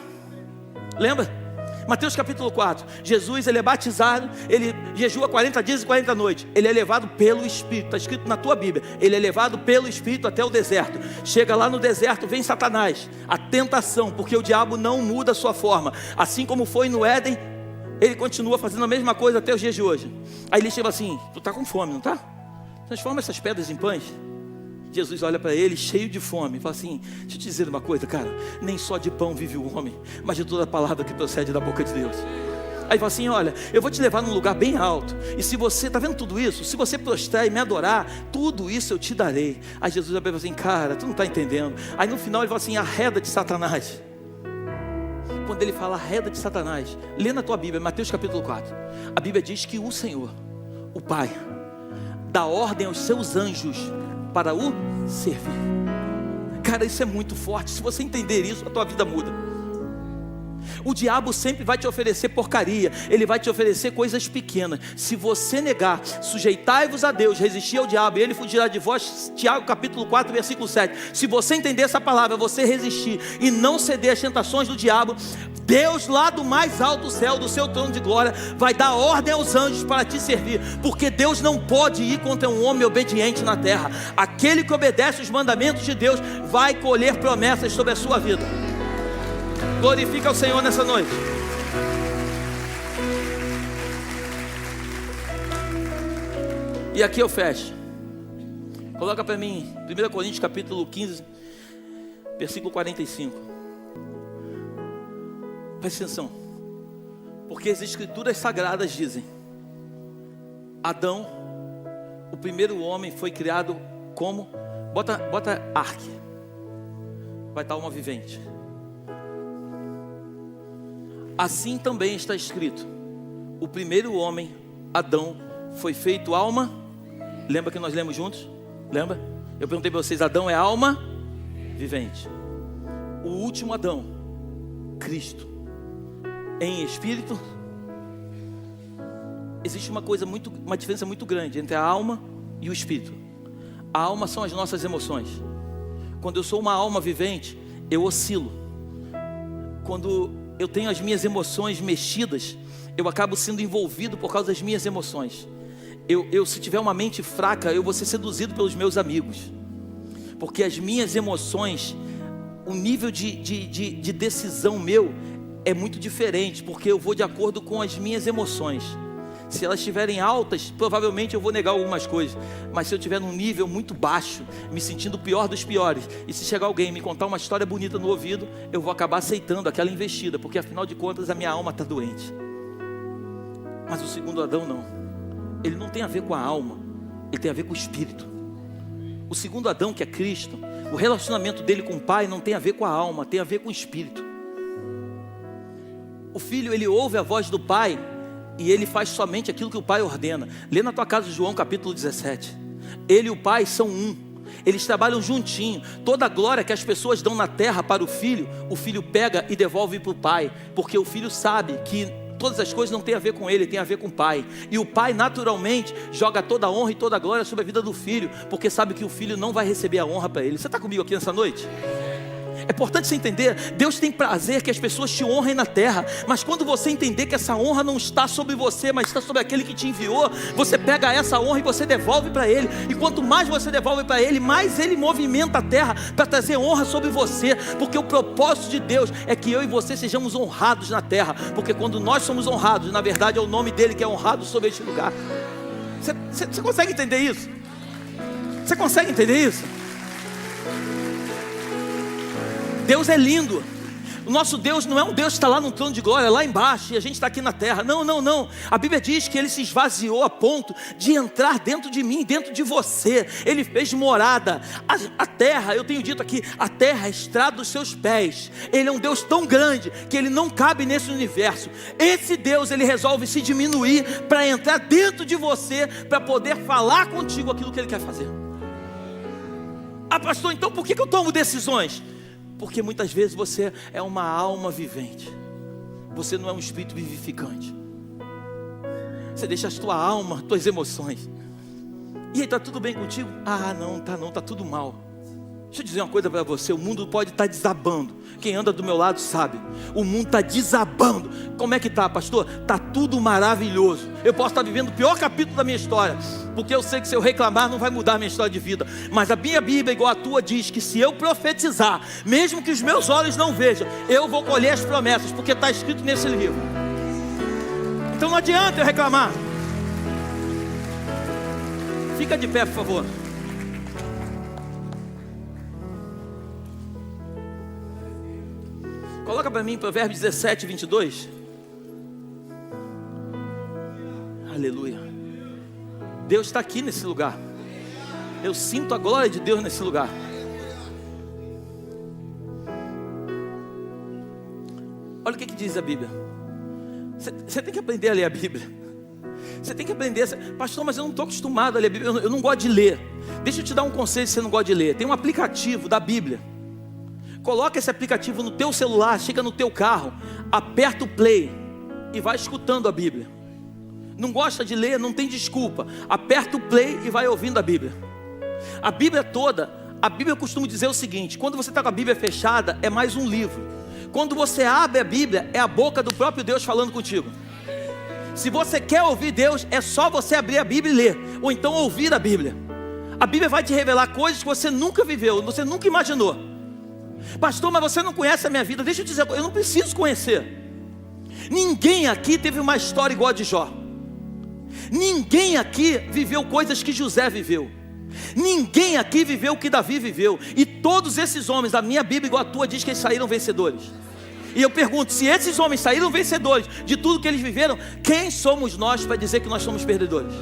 Lembra? Mateus capítulo 4, Jesus ele é batizado, ele jejua 40 dias e 40 noites, ele é levado pelo Espírito, está escrito na tua Bíblia, ele é levado pelo Espírito até o deserto. Chega lá no deserto, vem Satanás, a tentação, porque o diabo não muda a sua forma, assim como foi no Éden, ele continua fazendo a mesma coisa até os dias de hoje. Aí ele chega assim: tu está com fome, não está? Transforma essas pedras em pães. Jesus olha para ele cheio de fome e fala assim: deixa eu te dizer uma coisa, cara, nem só de pão vive o homem, mas de toda a palavra que procede da boca de Deus. Aí fala assim: olha, eu vou te levar num lugar bem alto, e se você, está vendo tudo isso? Se você prostrar e me adorar, tudo isso eu te darei. Aí Jesus vai falar assim: cara, tu não está entendendo. Aí no final ele fala assim: arreda de Satanás. Quando ele fala arreda de Satanás, lê na tua Bíblia, Mateus capítulo 4, a Bíblia diz que o Senhor, o Pai, dá ordem aos seus anjos para o servir. Cara, isso é muito forte. Se você entender isso, a tua vida muda. O diabo sempre vai te oferecer porcaria, ele vai te oferecer coisas pequenas. Se você negar, sujeitai-vos a Deus, resistir ao diabo e ele fugirá de vós. Tiago capítulo 4 versículo 7. Se você entender essa palavra, você resistir e não ceder às tentações do diabo, Deus lá do mais alto céu, do seu trono de glória, vai dar ordem aos anjos para te servir, porque Deus não pode ir contra um homem obediente na terra. Aquele que obedece os mandamentos de Deus vai colher promessas sobre a sua vida. Glorifica ao Senhor nessa noite. E aqui eu fecho. Coloca para mim 1 Coríntios capítulo 15 versículo 45. Presta atenção, porque as escrituras sagradas dizem: Adão, o primeiro homem, foi criado como, bota arque, vai estar alma vivente. Assim também está escrito: o primeiro homem, Adão, foi feito alma. Lembra que nós lemos juntos? Lembra? Eu perguntei para vocês: Adão é alma vivente. O último Adão, Cristo, em espírito. Existe uma diferença muito grande entre a alma e o espírito. A alma são as nossas emoções. Quando eu sou uma alma vivente, eu oscilo. Quando eu tenho as minhas emoções mexidas, eu acabo sendo envolvido por causa das minhas emoções. Se tiver uma mente fraca, eu vou ser seduzido pelos meus amigos, porque as minhas emoções, o nível de decisão meu é muito diferente, porque eu vou de acordo com as minhas emoções. Se elas estiverem altas, provavelmente eu vou negar algumas coisas, mas se eu estiver num nível muito baixo, me sentindo o pior dos piores, e se chegar alguém e me contar uma história bonita no ouvido, eu vou acabar aceitando aquela investida, porque afinal de contas a minha alma está doente. Mas o segundo Adão não, ele não tem a ver com a alma, ele tem a ver com o espírito. O segundo Adão, que é Cristo, o relacionamento dele com o Pai não tem a ver com a alma, tem a ver com o espírito. O filho, ele ouve a voz do Pai e ele faz somente aquilo que o Pai ordena. Lê na tua casa João capítulo 17. Ele e o Pai são um, eles trabalham juntinho. Toda a glória que as pessoas dão na terra para o filho pega e devolve para o Pai, porque o filho sabe que todas as coisas não tem a ver com ele, tem a ver com o Pai. E o Pai naturalmente joga toda a honra e toda a glória sobre a vida do filho, porque sabe que o filho não vai receber a honra para ele. Você está comigo aqui nessa noite? É importante você entender, Deus tem prazer que as pessoas te honrem na terra, mas quando você entender que essa honra não está sobre você, mas está sobre aquele que te enviou, você pega essa honra e você devolve para Ele, e quanto mais você devolve para Ele, mais Ele movimenta a terra para trazer honra sobre você, porque o propósito de Deus é que eu e você sejamos honrados na terra, porque quando nós somos honrados, na verdade é o nome dEle que é honrado sobre este lugar. Você consegue entender isso? Você consegue entender isso? Deus é lindo. O nosso Deus não é um Deus que está lá no trono de glória, lá embaixo, e a gente está aqui na terra. Não, não, não. A Bíblia diz que Ele se esvaziou a ponto de entrar dentro de mim, dentro de você. Ele fez morada. A terra, eu tenho dito aqui, a terra é estrada dos seus pés. Ele é um Deus tão grande que Ele não cabe nesse universo. Esse Deus, Ele resolve se diminuir para entrar dentro de você, para poder falar contigo aquilo que Ele quer fazer. Ah, pastor, então por que eu tomo decisões? Porque muitas vezes você é uma alma vivente, você não é um espírito vivificante. Você deixa a tua alma, as tuas emoções. E aí, está tudo bem contigo? Ah, não, está tudo mal. Deixa eu dizer uma coisa para você, o mundo pode estar desabando. Quem anda do meu lado sabe, o mundo está desabando. Como é que está, pastor? Está tudo maravilhoso. Eu posso estar vivendo o pior capítulo da minha história, porque eu sei que se eu reclamar não vai mudar a minha história de vida. Mas a minha Bíblia, igual a tua, diz que se eu profetizar, mesmo que os meus olhos não vejam, eu vou colher as promessas, porque está escrito nesse livro. Então não adianta eu reclamar. Fica de pé, por favor. Coloca para mim Provérbios 17, 22. Aleluia. Deus está aqui nesse lugar. Eu sinto a glória de Deus nesse lugar. Olha o que diz a Bíblia. Você tem que aprender a ler a Bíblia. Você tem que aprender. Pastor, mas eu não estou acostumado a ler a Bíblia. Eu não gosto de ler. Deixa eu te dar um conselho se você não gosta de ler. Tem um aplicativo da Bíblia. Coloca esse aplicativo no teu celular, chega no teu carro, aperta o play e vai escutando a Bíblia. Não gosta de ler, não tem desculpa. Aperta o play e vai ouvindo a Bíblia. A Bíblia toda, a Bíblia eu costumo dizer o seguinte: quando você está com a Bíblia fechada, é mais um livro. Quando você abre a Bíblia, é a boca do próprio Deus falando contigo. Se você quer ouvir Deus, é só você abrir a Bíblia e ler, ou então ouvir a Bíblia. A Bíblia vai te revelar coisas que você nunca viveu, você nunca imaginou. Pastor, mas você não conhece a minha vida. Deixa eu dizer, eu não preciso conhecer. Ninguém aqui teve uma história igual a de Jó. Ninguém aqui viveu coisas que José viveu. Ninguém aqui viveu o que Davi viveu. E todos esses homens, a minha Bíblia igual a tua diz que eles saíram vencedores. E eu pergunto, se esses homens saíram vencedores de tudo que eles viveram, quem somos nós para dizer que nós somos perdedores?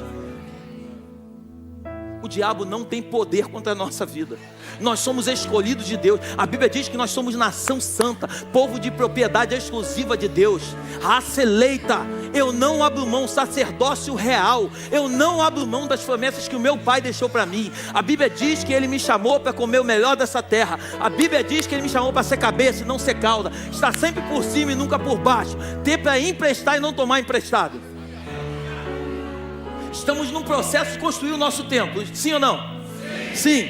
O diabo não tem poder contra a nossa vida. Nós somos escolhidos de Deus. A Bíblia diz que nós somos nação santa, povo de propriedade exclusiva de Deus, raça eleita. Eu não abro mão, sacerdócio real. Eu não abro mão das promessas que o meu pai deixou para mim. A Bíblia diz que ele me chamou para comer o melhor dessa terra. A Bíblia diz que ele me chamou para ser cabeça e não ser cauda, estar sempre por cima e nunca por baixo, ter para emprestar e não tomar emprestado. Estamos num processo de construir o nosso templo, sim ou não? Sim.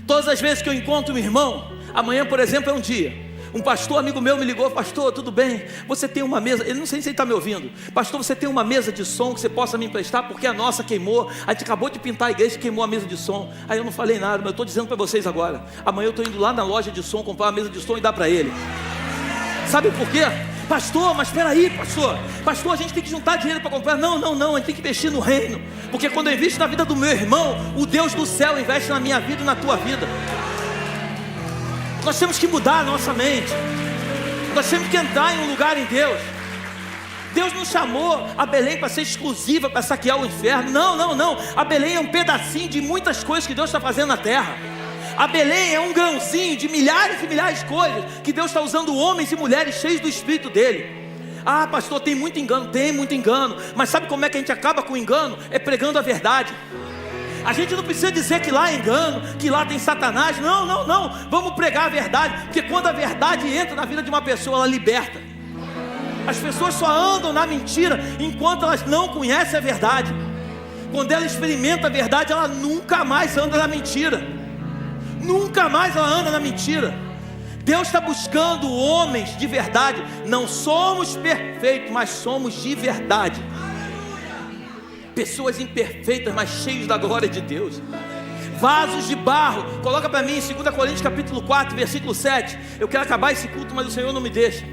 Todas as vezes que eu encontro um irmão, amanhã por exemplo é um dia, um pastor amigo meu me ligou: pastor, tudo bem? Você tem uma mesa, ele não sei se ele está me ouvindo, pastor, você tem uma mesa de som que você possa me emprestar, porque a nossa queimou, a gente acabou de pintar a igreja e queimou a mesa de som. Aí eu não falei nada, mas eu estou dizendo para vocês agora, amanhã eu estou indo lá na loja de som, comprar uma mesa de som e dar para ele. Sabe por quê? Pastor, mas espera aí, pastor, a gente tem que juntar dinheiro para comprar. Não, a gente tem que investir no reino, porque quando eu invisto na vida do meu irmão, o Deus do céu investe na minha vida e na tua vida. Nós temos que mudar a nossa mente, nós temos que entrar em um lugar em Deus. Deus não chamou a Belém para ser exclusiva, para saquear o inferno. Não, a Belém é um pedacinho de muitas coisas que Deus está fazendo na terra. A Belém é um grãozinho de milhares e milhares de coisas que Deus está usando, homens e mulheres cheios do Espírito dele. Ah, pastor, tem muito engano. Mas sabe como é que a gente acaba com o engano? É pregando a verdade. A gente não precisa dizer que lá é engano, que lá tem Satanás. Não, vamos pregar a verdade, porque quando a verdade entra na vida de uma pessoa, ela liberta. As pessoas só andam na mentira enquanto elas não conhecem a verdade. Quando ela experimenta a verdade, ela nunca mais anda na mentira. Nunca mais ela anda na mentira. Deus está buscando homens de verdade. Não somos perfeitos, mas somos de verdade. Pessoas imperfeitas, mas cheios da glória de Deus. Vasos de barro. Coloca para mim em 2 Coríntios capítulo 4, versículo 7. Eu quero acabar esse culto, mas o Senhor não me deixa.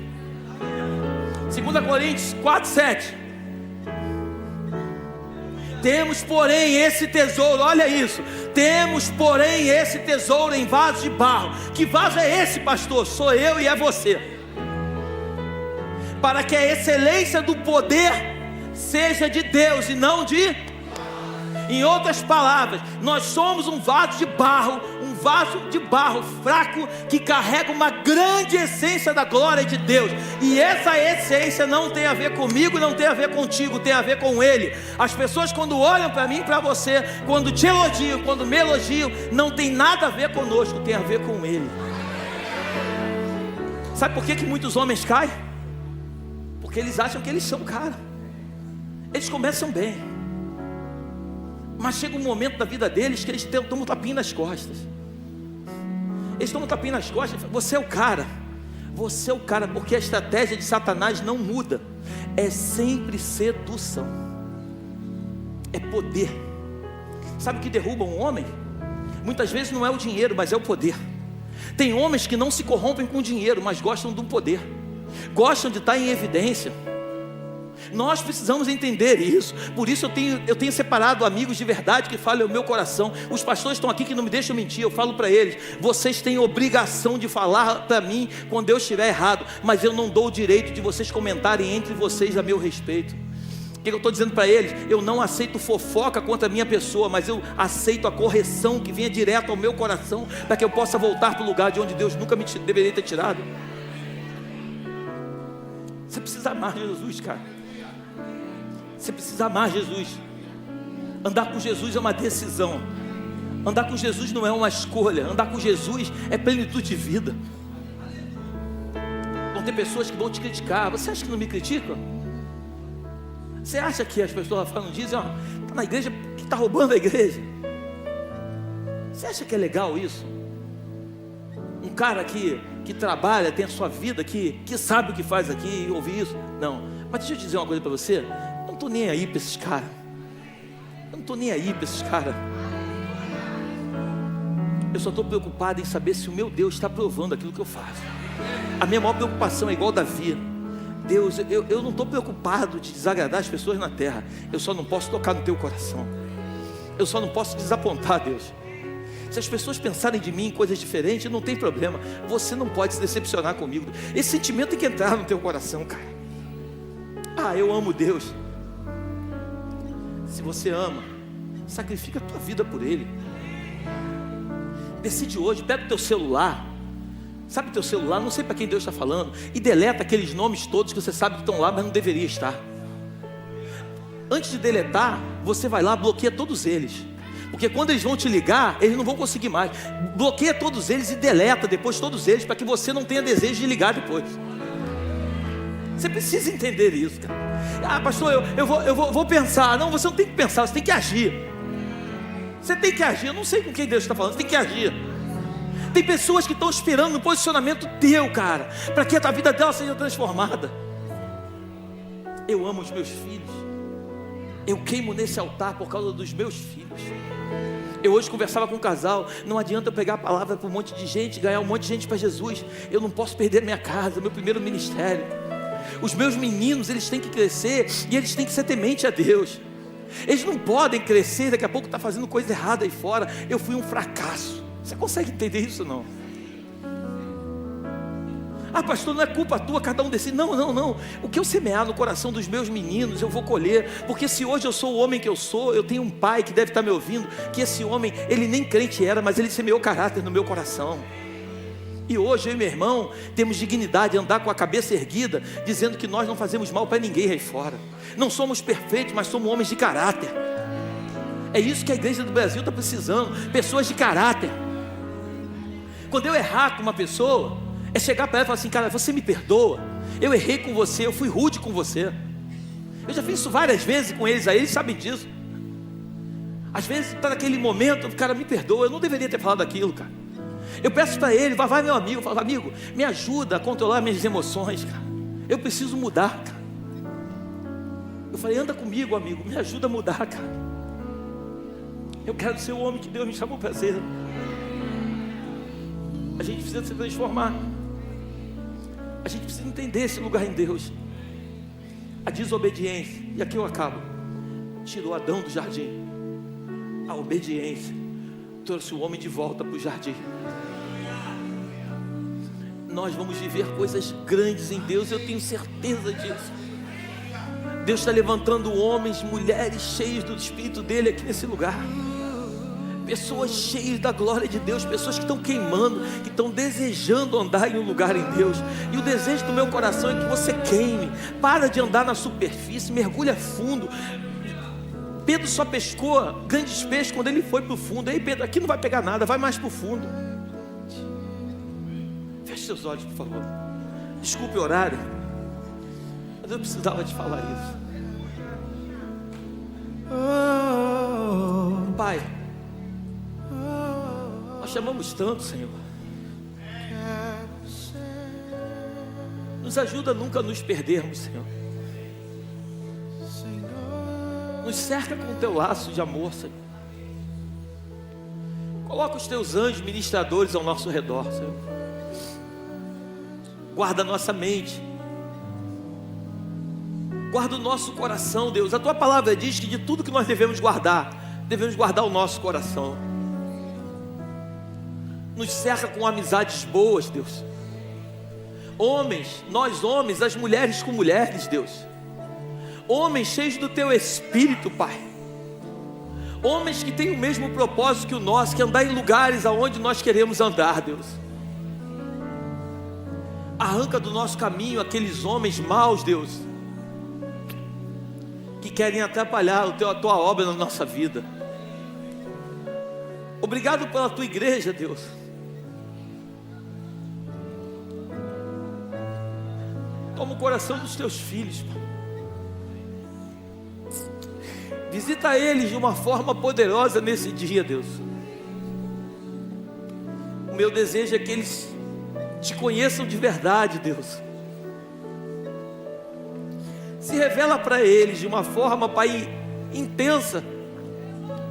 2 Coríntios 4, 7. Temos porém esse tesouro, olha isso. Temos porém esse tesouro em vasos de barro. Que vaso é esse, pastor? Sou eu e é você. Para que a excelência do poder seja de Deus e não de... Em outras palavras, nós somos um vaso de barro fraco, que carrega uma grande essência da glória de Deus. E essa essência não tem a ver comigo, não tem a ver contigo, tem a ver com Ele. As pessoas quando olham para mim e para você, quando te elogiam, quando me elogiam, não tem nada a ver conosco, tem a ver com Ele. Sabe por que muitos homens caem? Porque eles acham que eles são o cara. Eles começam bem, mas chega um momento da vida deles que eles tomam um tapinha nas costas. Eles tomam um tapinha nas costas. Você é o cara, porque a estratégia de Satanás não muda. É sempre sedução, é poder. Sabe o que derruba um homem? Muitas vezes não é o dinheiro, mas é o poder. Tem homens que não se corrompem com dinheiro, mas gostam do poder, gostam de estar em evidência. Nós precisamos entender isso. Por isso eu tenho separado amigos de verdade que falam o meu coração. Os pastores estão aqui que não me deixam mentir. Eu falo para eles: vocês têm obrigação de falar para mim quando eu estiver errado, mas eu não dou o direito de vocês comentarem entre vocês a meu respeito. O que eu estou dizendo para eles? Eu não aceito fofoca contra a minha pessoa, mas eu aceito a correção que venha direto ao meu coração, para que eu possa voltar para o lugar de onde Deus nunca me deveria ter tirado. Você precisa amar Jesus, cara. Você precisa amar Jesus. Andar com Jesus é uma decisão. Andar com Jesus não é uma escolha. Andar com Jesus é plenitude de vida. ter pessoas que vão te criticar. Você acha que não me criticam? Você acha que as pessoas falam, dizem, ó, está na igreja, que está roubando a igreja? Você acha que é legal isso? Um cara que trabalha, tem a sua vida, que sabe o que faz aqui e ouvir isso? Não. Mas deixa eu te dizer uma coisa para você. Eu não estou nem aí para esses caras. Eu não estou nem aí para esses caras. Eu só estou preocupado em saber se o meu Deus está provando aquilo que eu faço. A minha maior preocupação é igual Davi. Deus, eu não estou preocupado de desagradar as pessoas na terra. Eu só não posso tocar no teu coração. Eu só não posso desapontar, Deus. Se as pessoas pensarem de mim em coisas diferentes, não tem problema. Você não pode se decepcionar comigo. Esse sentimento tem que entrar no teu coração, cara. Ah, eu amo Deus. Se você ama, sacrifica a tua vida por Ele. Decide hoje, pega o teu celular. Sabe o teu celular, não sei para quem Deus está falando, e deleta aqueles nomes todos que você sabe que estão lá, mas não deveria estar. Antes de deletar, você vai lá, bloqueia todos eles. Porque quando eles vão te ligar, eles não vão conseguir mais. Bloqueia todos eles e deleta depois todos eles, para que você não tenha desejo de ligar depois. Você precisa entender isso, cara. Ah, pastor, eu vou pensar. Não, você não tem que pensar, você tem que agir. Você tem que agir. Eu não sei com quem Deus está falando, você tem que agir. Tem pessoas que estão esperando no posicionamento teu, cara, para que a vida dela seja transformada. Eu amo os meus filhos. Eu queimo nesse altar por causa dos meus filhos. Eu hoje conversava com um casal. Não adianta eu pegar a palavra para um monte de gente, ganhar um monte de gente para Jesus. Eu não posso perder minha casa, meu primeiro ministério. Os meus meninos, eles têm que crescer e eles têm que ser temente a Deus. Eles não podem crescer, daqui a pouco está fazendo coisa errada aí fora. Eu fui um fracasso. Você consegue entender isso ou não? Ah, pastor, não é culpa tua, cada um decide. Não. O que eu semear no coração dos meus meninos, eu vou colher. Porque se hoje eu sou o homem que eu sou, eu tenho um pai que deve estar me ouvindo, que esse homem, ele nem crente era, mas ele semeou caráter no meu coração. E hoje eu e meu irmão temos dignidade de andar com a cabeça erguida, dizendo que nós não fazemos mal para ninguém aí fora. Não somos perfeitos, mas somos homens de caráter. É isso que a igreja do Brasil está precisando, pessoas de caráter. Quando eu errar com uma pessoa, é chegar para ela e falar assim, cara, você me perdoa, eu errei com você, eu fui rude com você. Eu já fiz isso várias vezes com eles, aí eles sabem disso. Às vezes está naquele momento, o cara me perdoa, eu não deveria ter falado aquilo, cara. Eu peço para ele, vai meu amigo, fala, amigo, me ajuda a controlar minhas emoções, cara. Eu preciso mudar, cara. Eu falei, anda comigo, amigo, me ajuda a mudar, cara. Eu quero ser o homem que Deus me chamou para ser. A gente precisa se transformar. A gente precisa entender esse lugar em Deus. A desobediência, e aqui eu acabo, tirou Adão do jardim. A obediência trouxe o homem de volta para o jardim. Nós vamos viver coisas grandes em Deus, eu tenho certeza disso. Deus está levantando homens, mulheres cheios do Espírito dele aqui nesse lugar. Pessoas cheias da glória de Deus, pessoas que estão queimando, que estão desejando andar em um lugar em Deus. E o desejo do meu coração é que você queime. Para de andar na superfície, mergulha fundo. Pedro só pescou grandes peixes quando ele foi para o fundo. Ei Pedro, aqui não vai pegar nada, vai mais para o fundo. Feche seus olhos, por favor. Desculpe o horário, mas eu precisava te falar isso. Pai, nós chamamos tanto, Senhor. Nos ajuda a nunca nos perdermos, Senhor. Nos cerca com o teu laço de amor, Senhor. Coloca os teus anjos ministradores ao nosso redor, Senhor. Guarda a nossa mente. Guarda o nosso coração, Deus. A tua palavra diz que de tudo que nós devemos guardar o nosso coração. Nos cerca com amizades boas, Deus. Homens, nós homens, as mulheres com mulheres, Deus. Homens cheios do teu Espírito, Pai. Homens que têm o mesmo propósito que o nosso, que é andar em lugares aonde nós queremos andar, Deus. Arranca do nosso caminho aqueles homens maus, Deus, que querem atrapalhar a tua obra na nossa vida. Obrigado pela tua igreja, Deus. transforma o coração dos teus filhos, Pai. Visita eles de uma forma poderosa nesse dia, Deus. O meu desejo é que eles te conheçam de verdade, Deus. Se revela para eles de uma forma, Pai, intensa,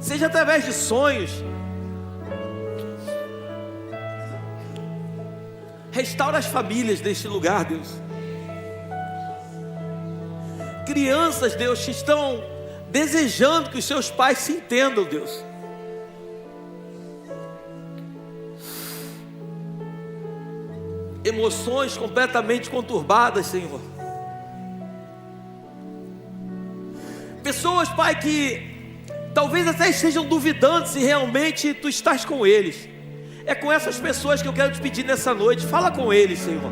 seja através de sonhos. Restaura as famílias deste lugar, Deus. Crianças, Deus, que estão desejando que os seus pais se entendam, Deus. Emoções completamente conturbadas, Senhor. Pessoas, Pai, que talvez até estejam duvidando se realmente Tu estás com eles. É com essas pessoas que eu quero te pedir nessa noite. Fala com eles, Senhor.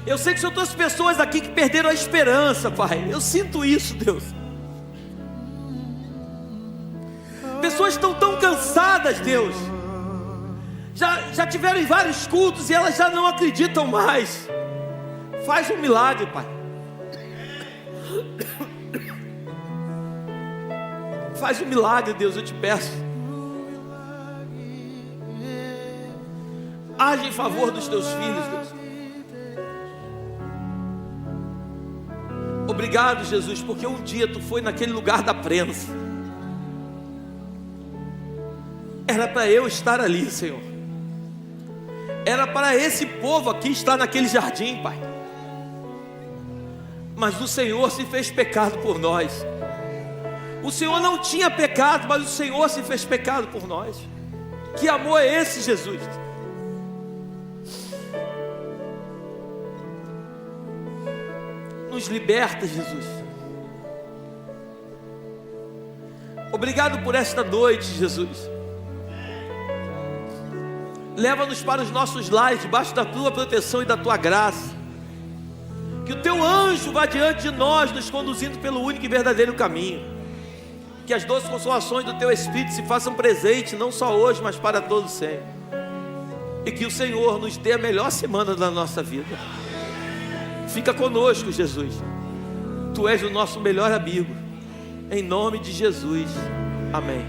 Eu sei que são todas pessoas aqui que perderam a esperança, Pai. Eu sinto isso, Deus. Pessoas estão tão cansadas, Deus. Já tiveram em vários cultos e elas já não acreditam mais. Faz um milagre, Pai. Faz um milagre, Deus, eu te peço. Age em favor dos teus filhos, Deus. Obrigado, Jesus, porque um dia Tu foi naquele lugar da prensa. Era para eu estar ali, Senhor. Era para esse povo aqui estar naquele jardim, Pai. Mas o Senhor se fez pecado por nós. O Senhor não tinha pecado, mas o Senhor se fez pecado por nós. Que amor é esse, Jesus? Nos liberta, Jesus. Obrigado por esta noite, Jesus. Leva-nos para os nossos lares, debaixo da Tua proteção e da Tua graça. Que o Teu anjo vá diante de nós, nos conduzindo pelo único e verdadeiro caminho. Que as doces consolações do Teu Espírito se façam presentes, não só hoje, mas para todo sempre. E que o Senhor nos dê a melhor semana da nossa vida. Fica conosco, Jesus. Tu és o nosso melhor amigo. Em nome de Jesus. Amém.